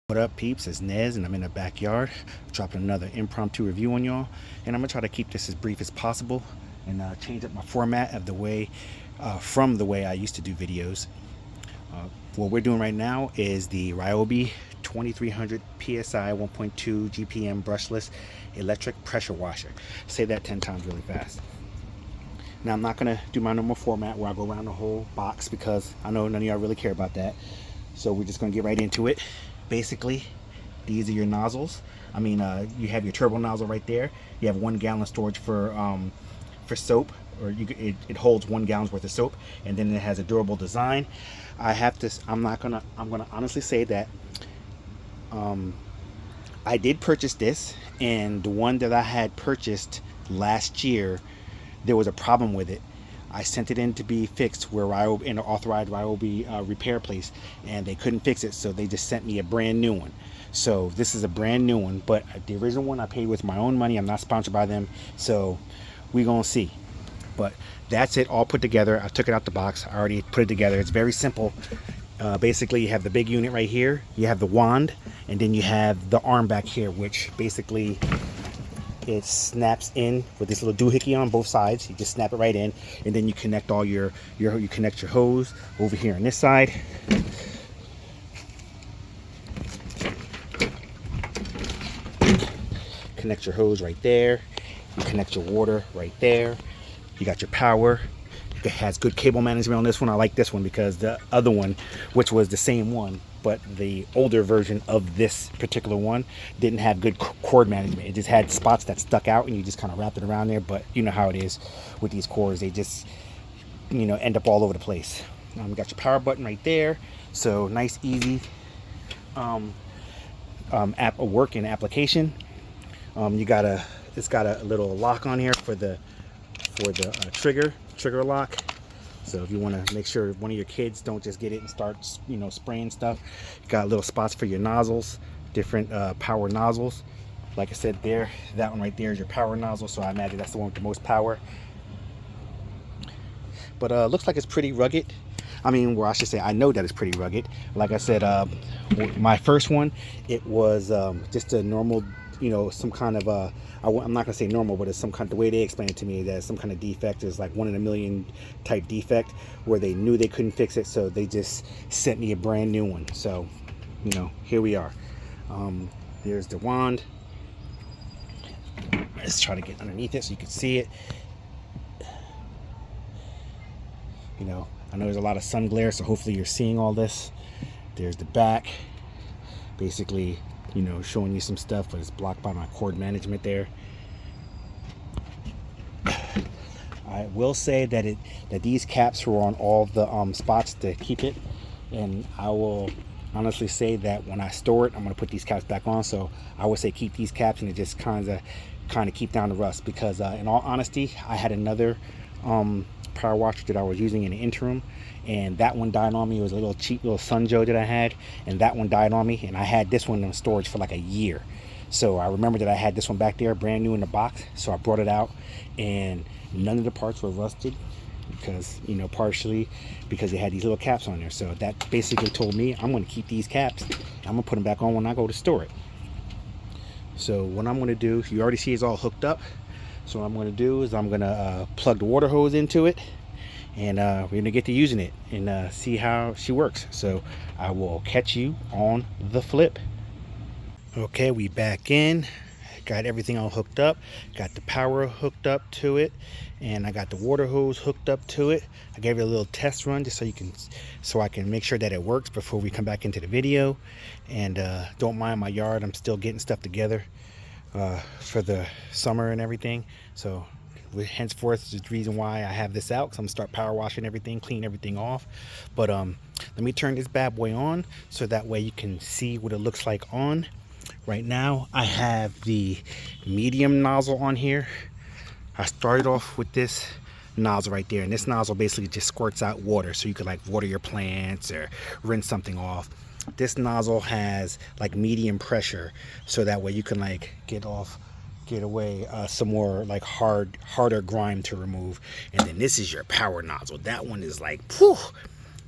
What up, peeps? It's Nez, and I'm in the backyard dropping another impromptu review on y'all. And I'm gonna try to keep this as brief as possible and change up my format of the way from the way I used to do videos. What we're doing right now is the Ryobi 2300 PSI 1.2 GPM brushless electric pressure washer. Say that 10 times really fast. Now I'm not gonna do my normal format where I go around the whole box because I know none of y'all really care about that. So we're just gonna get right into it. Basically, these are your nozzles. I mean, you have your turbo nozzle right there. You have 1 gallon storage for soap, or it holds 1 gallon's worth of soap, and then it has a durable design. I'm gonna honestly say that I did purchase this, and the one that I had purchased last year, there was a problem with it. I sent it in to be fixed where Ryobi, in an authorized Ryobi repair place, and they couldn't fix it, so they just sent me a brand new one. So this is a brand new one, but the original one I paid with my own money. I'm not sponsored by them, so we're gonna see. But that's it, all put together. I took it out the box. I already put it together. It's very simple. Basically, you have the big unit right here. You have the wand, and then you have the arm back here, which basically it snaps in with this little doohickey on both sides. You just snap it right in, and then you connect all you connect your hose over here on this side. Connect your hose right there. You connect your water right there. You got your power. It has good cable management on this one. I like this one because the other one, which was the same one, but the older version of this particular one, didn't have good cord management. It just had spots that stuck out, and you just kind of wrapped it around there. But you know how it is with these cords. They just, end up all over the place. You got your power button right there. So nice, easy working application. It's got a little lock on here for the trigger lock. So if you want to make sure one of your kids don't just get it and start spraying stuff, you got little spots for your nozzles, different power nozzles. Like I said, there, that one right there is your power nozzle, so I imagine that's the one with the most power. But looks like it's pretty rugged. I mean, well, I should say I know that it's pretty rugged. Like I said, my first one, it was just a normal, some kind of I'm not gonna say normal, but it's some kind, the way they explained it to me, that some kind of defect is like 1 in a million type defect where they knew they couldn't fix it, so they just sent me a brand new one. So here we are. Here's the wand. Let's try to get underneath it so you can see it. I know there's a lot of sun glare, so hopefully you're seeing all this. There's the back, basically showing you some stuff, but it's blocked by my cord management there. I will say that these caps were on all the spots to keep it, and I will honestly say that when I store it, I'm going to put these caps back on. So I would say keep these caps, and it just kind of keep down the rust, because in all honesty, I had another power washer that I was using in the interim, and that one died on me. It was a little cheap little Sun Joe that I had, and that one died on me, and I had this one in storage for like a year. So I remember that I had this one back there brand new in the box, so I brought it out, and none of the parts were rusted because partially because they had these little caps on there. So that basically told me I'm going to keep these caps. I'm going to put them back on when I go to store it. So what I'm going to do, you already see it's all hooked up. So what I'm going to do is I'm going to plug the water hose into it, and we're going to get to using it and see how she works. So I will catch you on the flip. Okay, we back in. Got everything all hooked up. Got the power hooked up to it, and I got the water hose hooked up to it. I gave it a little test run just so I can make sure that it works before we come back into the video. And don't mind my yard. I'm still getting stuff together for the summer and everything. So henceforth is the reason why I have this out, because I'm gonna start power washing everything, clean everything off. But let me turn this bad boy on so that way you can see what it looks like on. Right now I have the medium nozzle on here. I started off with this nozzle right there, and this nozzle basically just squirts out water, so you could like water your plants or rinse something off. This nozzle has like medium pressure, so that way you can like get away some more like harder grime to remove. And then this is your power nozzle. That one is like, whew,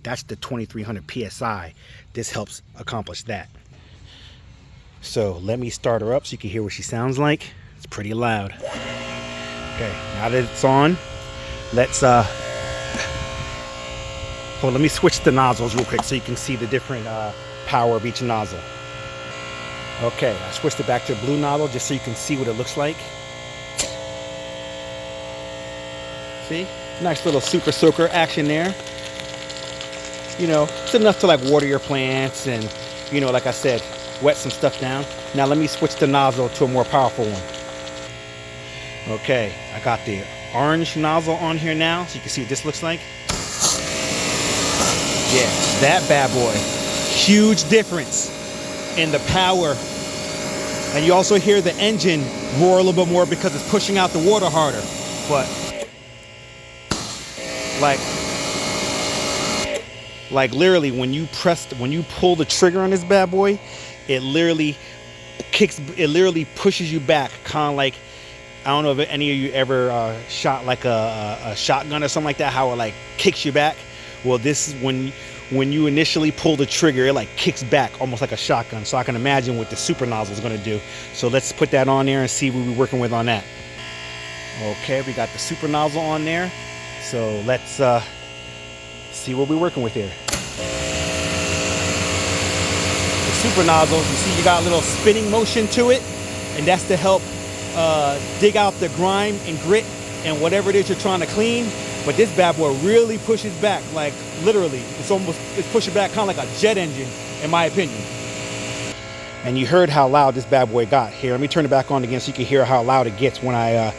that's the 2300 PSI. This helps accomplish that. So let me start her up so you can hear what she sounds like. It's pretty loud. Okay, now that it's on, let's let me switch the nozzles real quick so you can see the different power of each nozzle. Okay, I switched it back to the blue nozzle just so you can see what it looks like. See? Nice little super soaker action there. You know, it's enough to like water your plants and, you know, like I said, wet some stuff down. Now let me switch the nozzle to a more powerful one. Okay, I got the orange nozzle on here now so you can see what this looks like. Yeah, that bad boy. Huge difference in the power. And you also hear the engine roar a little bit more because it's pushing out the water harder. But like literally when you pull the trigger on this bad boy, it literally pushes you back, kind of like, I don't know if any of you ever shot like a shotgun or something like that, how it like kicks you back. Well, this is when you initially pull the trigger, it like kicks back almost like a shotgun. So I can imagine what the super nozzle is going to do. So let's put that on there and see what we're working with on that. Okay, we got the super nozzle on there. So let's see what we're working with here. The super nozzle, you see you got a little spinning motion to it, and that's to help dig out the grime and grit and whatever it is you're trying to clean. But this bad boy really pushes back, like literally, it's pushing back kind of like a jet engine, in my opinion. And you heard how loud this bad boy got. Here, let me turn it back on again so you can hear how loud it gets when I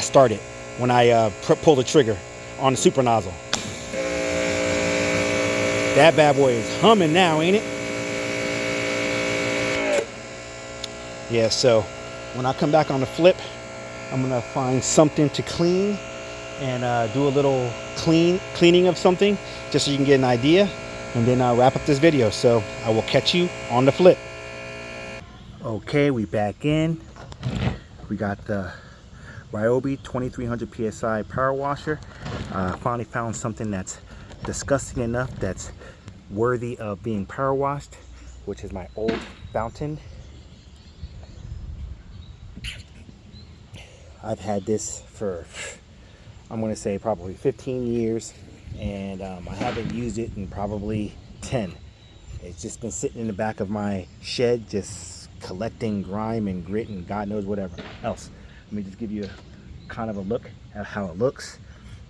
start it, when I pull the trigger on the super nozzle. That bad boy is humming now, ain't it? Yeah, so when I come back on the flip, I'm gonna find something to clean and do a little cleaning of something just so you can get an idea, and then I'll wrap up this video. So I will catch you on the flip. Okay, we back in. We got the Ryobi 2300 PSI power washer. Finally found something that's disgusting enough that's worthy of being power washed, which is my old fountain. I've had this for, I'm going to say probably 15 years, and I haven't used it in probably 10. It's just been sitting in the back of my shed, just collecting grime and grit and God knows whatever else. Let me just give you a kind of a look at how it looks.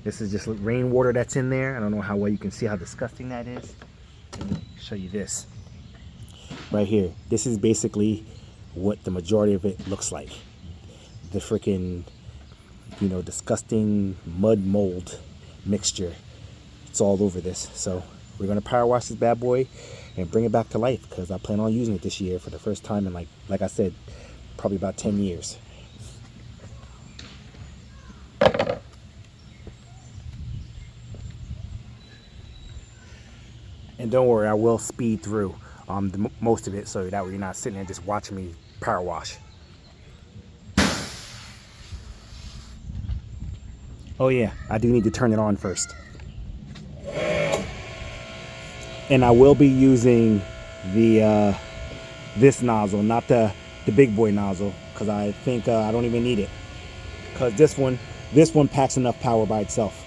This is just rainwater that's in there. I don't know how well you can see how disgusting that is. Let me show you this right here. This is basically what the majority of it looks like. The freaking, you know, disgusting mud mold mixture. It's all over this. So we're gonna power wash this bad boy and bring it back to life, because I plan on using it this year for the first time in like I said, probably about 10 years. And don't worry, I will speed through most of it so that way you're not sitting there just watching me power wash. Oh yeah, I do need to turn it on first. And I will be using the this nozzle, not the big boy nozzle, because I think I don't even need it, because this one packs enough power by itself.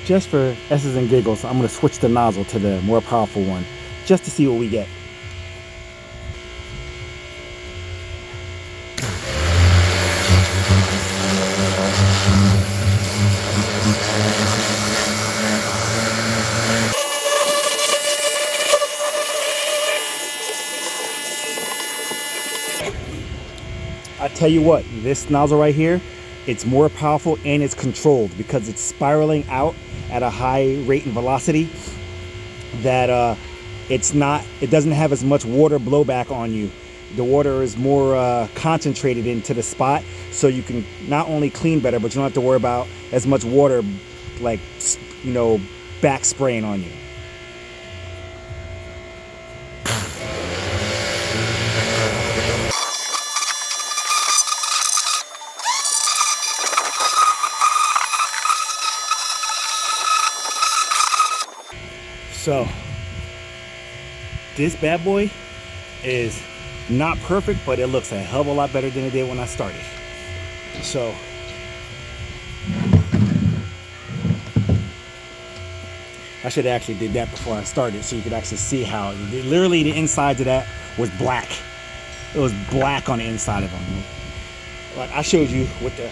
Just for S's and giggles, I'm going to switch the nozzle to the more powerful one, just to see what we get. I tell you what, this nozzle right here it's more powerful and it's controlled because it's spiraling out at a high rate and velocity that it doesn't have as much water blowback on you. The water is more concentrated into the spot, so you can not only clean better, but you don't have to worry about as much water, like, you know, back spraying on you. So this bad boy is not perfect, but it looks a hell of a lot better than it did when I started. So I should have actually did that before I started, so you could actually see how literally the insides of that was black. It was black on the inside of them. Like I showed you with the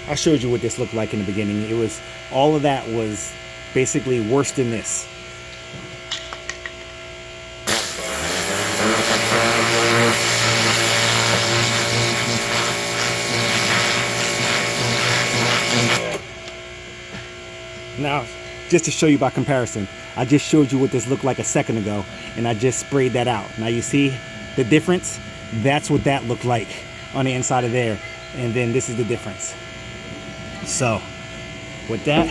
I showed you what this looked like in the beginning. It was, all of that was basically worse than this. Now, just to show you by comparison, I just showed you what this looked like a second ago, and I just sprayed that out. Now you see the difference? That's what that looked like on the inside of there. And then this is the difference. So with that,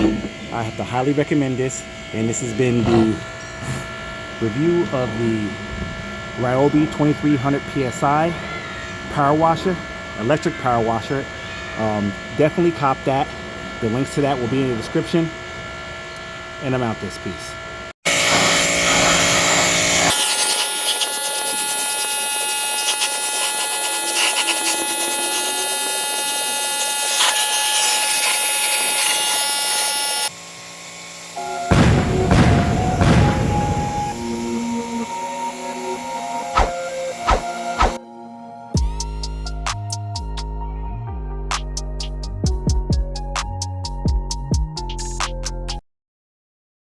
I have to highly recommend this, and this has been the review of the Ryobi 2300 PSI power washer, electric power washer. Definitely cop that. The links to that will be in the description, and I'm out this piece.